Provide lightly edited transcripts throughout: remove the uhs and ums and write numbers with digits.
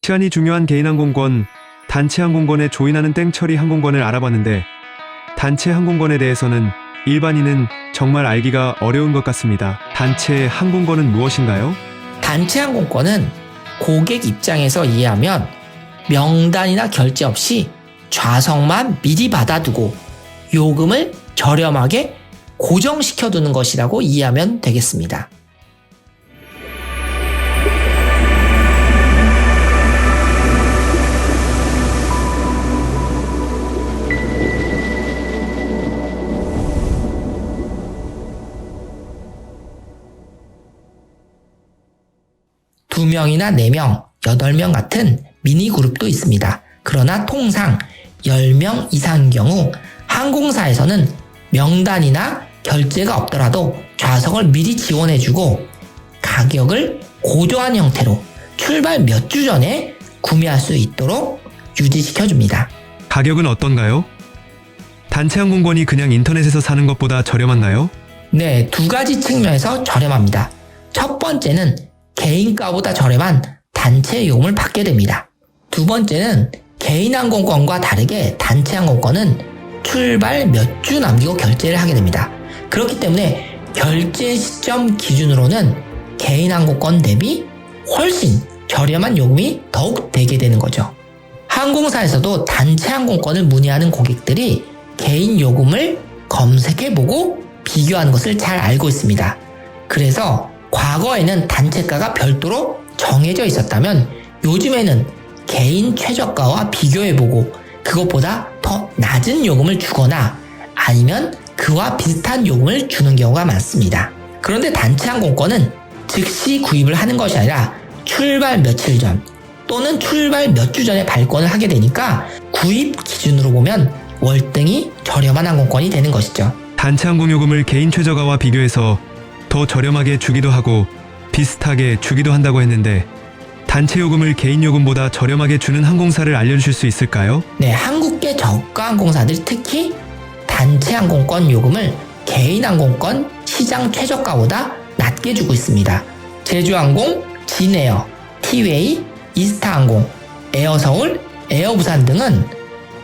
시간이 중요한 개인 항공권, 단체 항공권에 조인하는 땡처리 항공권을 알아봤는데 단체 항공권에 대해서는 일반인은 정말 알기가 어려운 것 같습니다. 단체 항공권은 무엇인가요? 단체 항공권은 고객 입장에서 이해하면 명단이나 결제 없이 좌석만 미리 받아두고 요금을 저렴하게 고정시켜두는 것이라고 이해하면 되겠습니다. 두 명이나 4명, 8명 같은 미니 그룹도 있습니다. 그러나 통상 10명 이상인 경우 항공사에서는 명단이나 결제가 없더라도 좌석을 미리 지원해주고 가격을 고정한 형태로 출발 몇 주 전에 구매할 수 있도록 유지시켜줍니다. 가격은 어떤가요? 단체 항공권이 그냥 인터넷에서 사는 것보다 저렴한가요? 네, 두 가지 측면에서 저렴합니다. 첫 번째는 개인가보다 저렴한 단체 요금을 받게 됩니다. 두 번째는 개인 항공권과 다르게 단체 항공권은 출발 몇 주 남기고 결제를 하게 됩니다. 그렇기 때문에 결제 시점 기준으로는 개인 항공권 대비 훨씬 저렴한 요금이 더욱 되게 되는 거죠. 항공사에서도 단체 항공권을 문의하는 고객들이 개인 요금을 검색해보고 비교하는 것을 잘 알고 있습니다. 그래서 과거에는 단체가가 별도로 정해져 있었다면 요즘에는 개인 최저가와 비교해보고 그것보다 더 낮은 요금을 주거나 아니면 그와 비슷한 요금을 주는 경우가 많습니다. 그런데 단체 항공권은 즉시 구입을 하는 것이 아니라 출발 며칠 전 또는 출발 몇 주 전에 발권을 하게 되니까 구입 기준으로 보면 월등히 저렴한 항공권이 되는 것이죠. 단체 항공 요금을 개인 최저가와 비교해서 더 저렴하게 주기도 하고 비슷하게 주기도 한다고 했는데 단체 요금을 개인 요금보다 저렴하게 주는 항공사를 알려주실 수 있을까요? 네, 한국계 저가 항공사들이 특히 단체 항공권 요금을 개인 항공권 시장 최저가보다 낮게 주고 있습니다. 제주항공, 진에어, 티웨이, 이스타항공, 에어서울, 에어부산 등은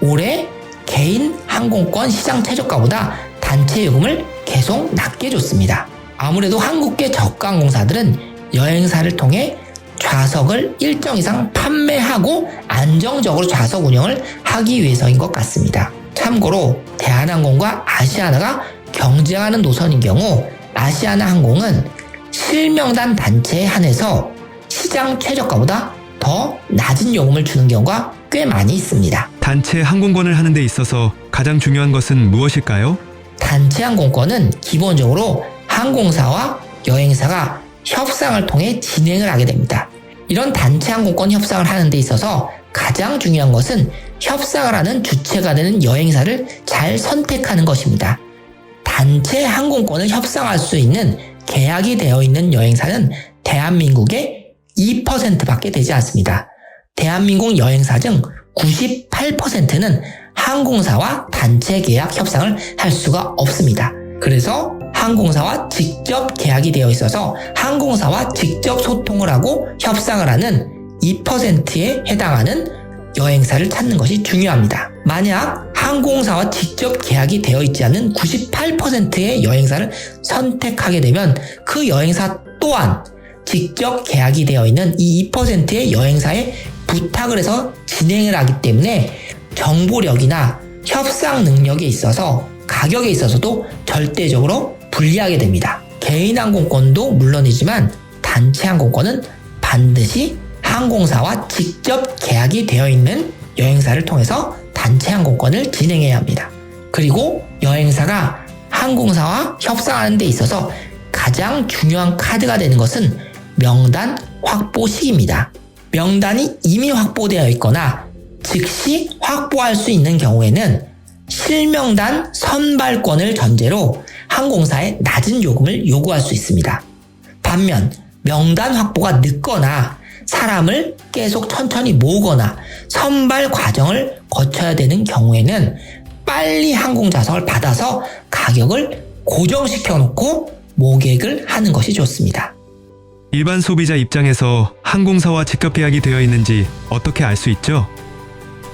올해 개인 항공권 시장 최저가보다 단체 요금을 계속 낮게 줬습니다. 아무래도 한국계 저가 항공사들은 여행사를 통해 좌석을 일정 이상 판매하고 안정적으로 좌석 운영을 하기 위해서인 것 같습니다. 참고로 대한항공과 아시아나가 경쟁하는 노선인 경우 아시아나 항공은 실명단 단체에 한해서 시장 최저가보다 더 낮은 요금을 주는 경우가 꽤 많이 있습니다. 단체 항공권을 하는 데 있어서 가장 중요한 것은 무엇일까요? 단체 항공권은 기본적으로 항공사와 여행사가 협상을 통해 진행을 하게 됩니다. 이런 단체 항공권 협상을 하는 데 있어서 가장 중요한 것은 협상을 하는 주체가 되는 여행사를 잘 선택하는 것입니다. 단체 항공권을 협상할 수 있는 계약이 되어 있는 여행사는 대한민국의 2%밖에 되지 않습니다. 대한민국 여행사 중 98%는 항공사와 단체 계약 협상을 할 수가 없습니다. 그래서 항공사와 직접 계약이 되어 있어서 항공사와 직접 소통을 하고 협상을 하는 2%에 해당하는 여행사를 찾는 것이 중요합니다. 만약 항공사와 직접 계약이 되어 있지 않는 98%의 여행사를 선택하게 되면 그 여행사 또한 직접 계약이 되어 있는 이 2%의 여행사에 부탁을 해서 진행을 하기 때문에 정보력이나 협상 능력에 있어서 가격에 있어서도 절대적으로 불리하게 됩니다. 개인 항공권도 물론이지만 단체 항공권은 반드시 항공사와 직접 계약이 되어 있는 여행사를 통해서 단체 항공권을 진행해야 합니다. 그리고 여행사가 항공사와 협상하는 데 있어서 가장 중요한 카드가 되는 것은 명단 확보 시기입니다. 명단이 이미 확보되어 있거나 즉시 확보할 수 있는 경우에는 실명단 선발권을 전제로 항공사에 낮은 요금을 요구할 수 있습니다. 반면 명단 확보가 늦거나 사람을 계속 천천히 모으거나 선발 과정을 거쳐야 되는 경우에는 빨리 항공 좌석을 받아서 가격을 고정시켜 놓고 모객을 하는 것이 좋습니다. 일반 소비자 입장에서 항공사와 직접 계약이 되어 있는지 어떻게 알 수 있죠?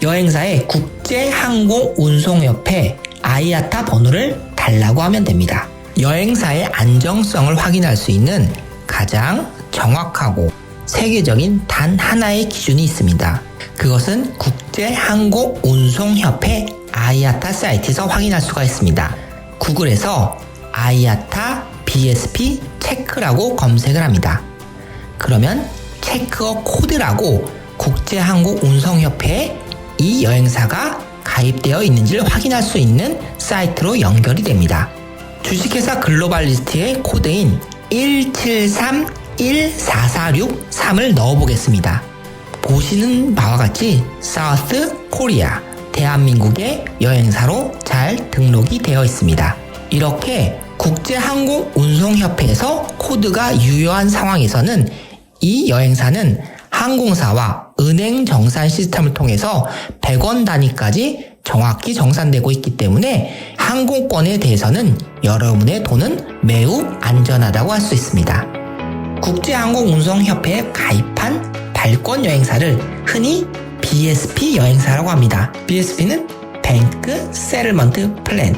여행사의 국제항공운송협회 IATA 번호를 달라고 하면 됩니다. 여행사의 안정성을 확인할 수 있는 가장 정확하고 세계적인 단 하나의 기준이 있습니다. 그것은 국제항공운송협회 IATA 사이트에서 확인할 수가 있습니다. 구글에서 IATA BSP 체크라고 검색을 합니다. 그러면 체크어 코드라고 국제항공운송협회에 이 여행사가 가입되어 있는지를 확인할 수 있는 사이트로 연결이 됩니다. 주식회사 글로벌리스트의 코드인 1731446-3을 넣어보겠습니다. 보시는 바와 같이 사우스 코리아 대한민국의 여행사로 잘 등록이 되어 있습니다. 이렇게 국제항공운송협회에서 코드가 유효한 상황에서는 이 여행사는 항공사와 은행 정산 시스템을 통해서 100원 단위까지 정확히 정산되고 있기 때문에 항공권에 대해서는 여러분의 돈은 매우 안전하다고 할 수 있습니다. 국제항공운송협회에 가입한 발권 여행사를 흔히 BSP 여행사라고 합니다. BSP는 뱅크 세틀먼트 플랜,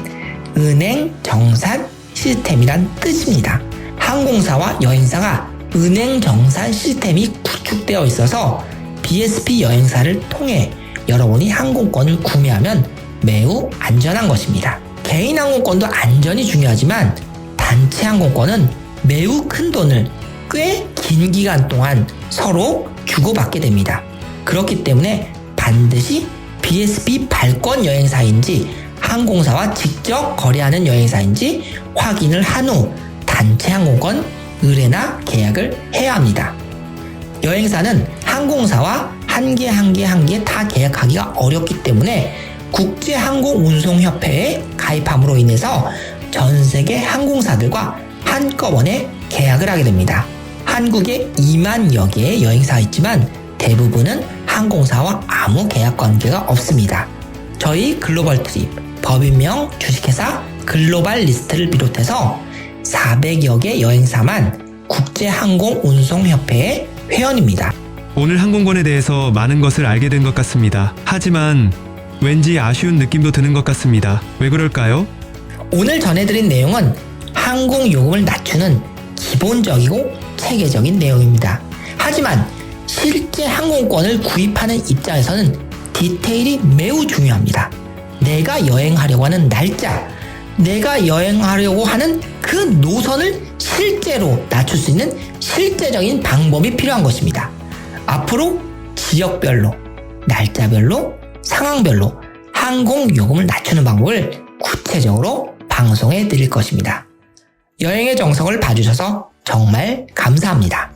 은행 정산 시스템이란 뜻입니다. 항공사와 여행사가 은행 정산 시스템이 구축되어 있어서 BSP 여행사를 통해 여러분이 항공권을 구매하면 매우 안전한 것입니다. 개인 항공권도 안전이 중요하지만 단체 항공권은 매우 큰 돈을 꽤 긴 기간 동안 서로 주고받게 됩니다. 그렇기 때문에 반드시 BSP 발권 여행사인지 항공사와 직접 거래하는 여행사인지 확인을 한 후 단체 항공권 의뢰나 계약을 해야 합니다. 여행사는 항공사와 한 개 다 계약하기가 어렵기 때문에 국제항공운송협회에 가입함으로 인해서 전 세계 항공사들과 한꺼번에 계약을 하게 됩니다. 한국에 2만여 개의 여행사가 있지만 대부분은 항공사와 아무 계약 관계가 없습니다. 저희 글로벌 트립, 법인명 주식회사 글로벌 리스트를 비롯해서 400여 개 여행사만 국제항공운송협회의 회원입니다. 오늘 항공권에 대해서 많은 것을 알게 된 것 같습니다. 하지만 왠지 아쉬운 느낌도 드는 것 같습니다. 왜 그럴까요? 오늘 전해드린 내용은 항공요금을 낮추는 기본적이고 체계적인 내용입니다. 하지만 실제 항공권을 구입하는 입장에서는 디테일이 매우 중요합니다. 내가 여행하려고 하는 날짜, 내가 여행하려고 하는 그 노선을 실제로 낮출 수 있는 실제적인 방법이 필요한 것입니다. 앞으로 지역별로, 날짜별로, 상황별로 항공요금을 낮추는 방법을 구체적으로 방송해 드릴 것입니다. 여행의 정석을 봐주셔서 정말 감사합니다.